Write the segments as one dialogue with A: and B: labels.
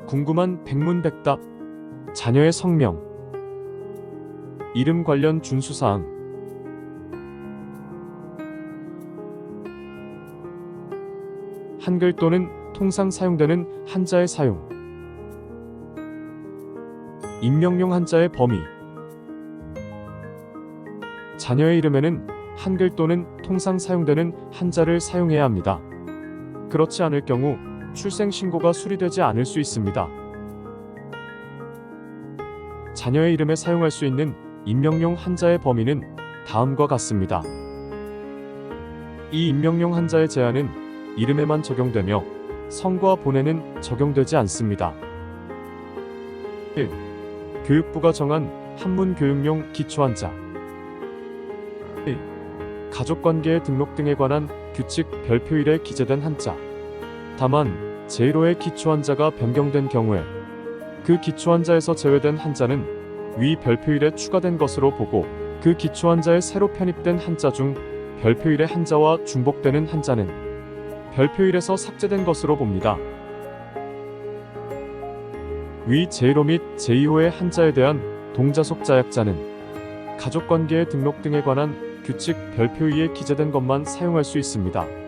A: 궁금한 백문백답. 자녀의 성명, 이름 관련 준수사항. 한글 또는 통상 사용되는 한자의 사용. 임명용 한자의 범위. 자녀의 이름에는 한글 또는 통상 사용되는 한자를 사용해야 합니다. 그렇지 않을 경우 출생신고가 수리되지 않을 수 있습니다. 자녀의 이름에 사용할 수 있는 임명용 한자의 범위는 다음과 같습니다. 이 임명용 한자의 제한은 이름에만 적용되며 성과 본에는 적용되지 않습니다. 1. 교육부가 정한 한문교육용 기초한자. 1. 가족관계의 등록 등에 관한 규칙 별표일에 기재된 한자. 다만 제1호의 기초한자가 변경된 경우에 그 기초한자에서 제외된 한자는 위 별표일에 추가된 것으로 보고, 그 기초한자에 새로 편입된 한자 중 별표일의 한자와 중복되는 한자는 별표일에서 삭제된 것으로 봅니다. 위 제1호 및 제2호의 한자에 대한 동자속 자약자는 가족관계의 등록 등에 관한 규칙 별표위에 기재된 것만 사용할 수 있습니다.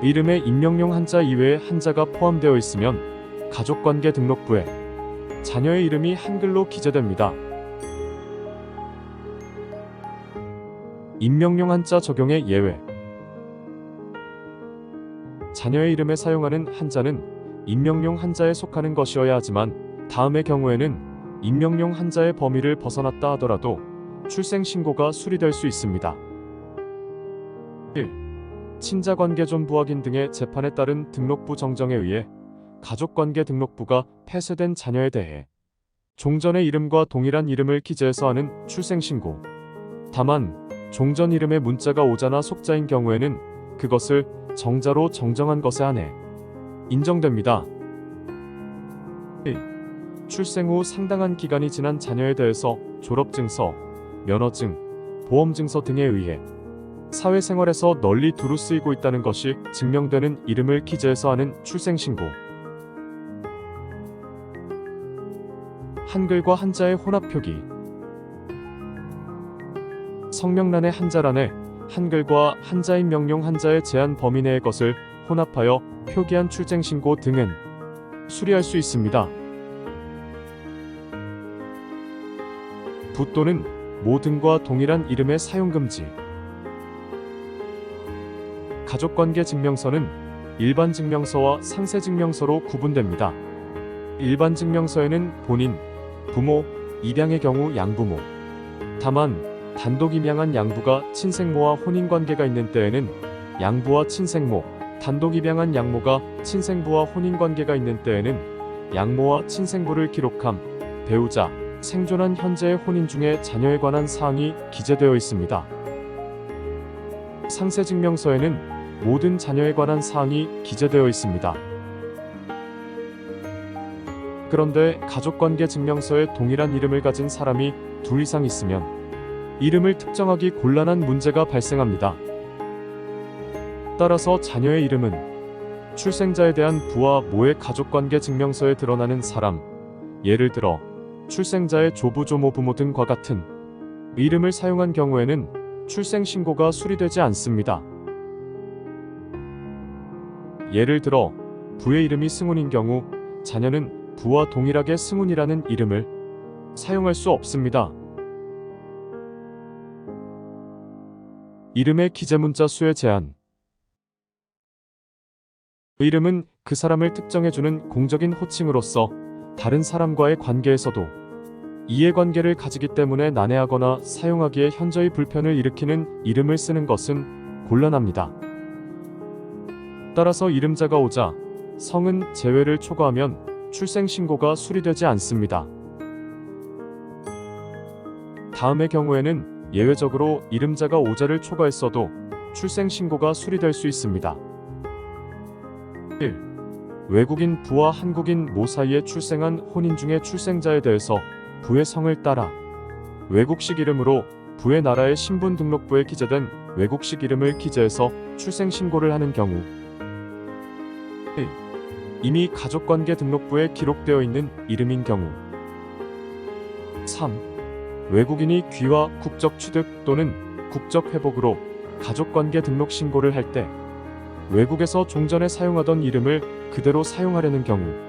A: 이름에 임명용 한자 이외의 한자가 포함되어 있으면 가족관계 등록부에 자녀의 이름이 한글로 기재됩니다. 임명용 한자 적용의 예외. 자녀의 이름에 사용하는 한자는 임명용 한자에 속하는 것이어야 하지만 다음의 경우에는 임명용 한자의 범위를 벗어났다 하더라도 출생신고가 수리될 수 있습니다. 1. 친자관계존부 확인 등의 재판에 따른 등록부 정정에 의해 가족관계 등록부가 폐쇄된 자녀에 대해 종전의 이름과 동일한 이름을 기재해서 하는 출생신고. 다만 종전 이름에 문자가 오자나 속자인 경우에는 그것을 정자로 정정한 것에 한해 인정됩니다. 1. 출생 후 상당한 기간이 지난 자녀에 대해서 졸업증서, 면허증, 보험증서 등에 의해 사회생활에서 널리 두루 쓰이고 있다는 것이 증명되는 이름을 기재해서 하는 출생신고. 한글과 한자의 혼합 표기. 성명란의 한자란에 한글과 한자인 명용 한자의 제한 범위 내의 것을 혼합하여 표기한 출생신고 등은 수리할 수 있습니다. 부 또는 모 등과 동일한 이름의 사용 금지. 가족관계 증명서는 일반 증명서와 상세 증명서로 구분됩니다. 일반 증명서에는 본인, 부모, 입양의 경우 양부모, 다만 단독 입양한 양부가 친생모와 혼인관계가 있는 때에는 양부와 친생모, 단독 입양한 양모가 친생부와 혼인관계가 있는 때에는 양모와 친생부를 기록함, 배우자, 생존한 현재의 혼인 중에 자녀에 관한 사항이 기재되어 있습니다. 상세 증명서에는 모든 자녀에 관한 사항이 기재되어 있습니다. 그런데 가족관계 증명서에 동일한 이름을 가진 사람이 2 이상 있으면 이름을 특정하기 곤란한 문제가 발생합니다. 따라서 자녀의 이름은 출생자에 대한 부와 모의 가족관계 증명서에 드러나는 사람, 예를 들어 출생자의 조부, 조모, 부모 등과 같은 이름을 사용한 경우에는 출생신고가 수리되지 않습니다. 예를 들어 부의 이름이 승훈인 경우 자녀는 부와 동일하게 승훈이라는 이름을 사용할 수 없습니다. 이름의 기재문자 수의 제한. 이름은 그 사람을 특정해주는 공적인 호칭으로서 다른 사람과의 관계에서도 이해관계를 가지기 때문에 난해하거나 사용하기에 현저히 불편을 일으키는 이름을 쓰는 것은 곤란합니다. 따라서 이름자가 오자 성은 제외를 초과하면 출생신고가 수리되지 않습니다. 다음의 경우에는 예외적으로 이름자가 오자를 초과했어도 출생신고가 수리될 수 있습니다. 1. 외국인 부와 한국인 모 사이에 출생한 혼인 중의 출생자에 대해서 부의 성을 따라 외국식 이름으로 부의 나라의 신분등록부에 기재된 외국식 이름을 기재해서 출생신고를 하는 경우. 1. 이미 가족관계 등록부에 기록되어 있는 이름인 경우. 3. 외국인이 귀화 국적 취득 또는 국적 회복으로 가족관계 등록 신고를 할 때 외국에서 종전에 사용하던 이름을 그대로 사용하려는 경우.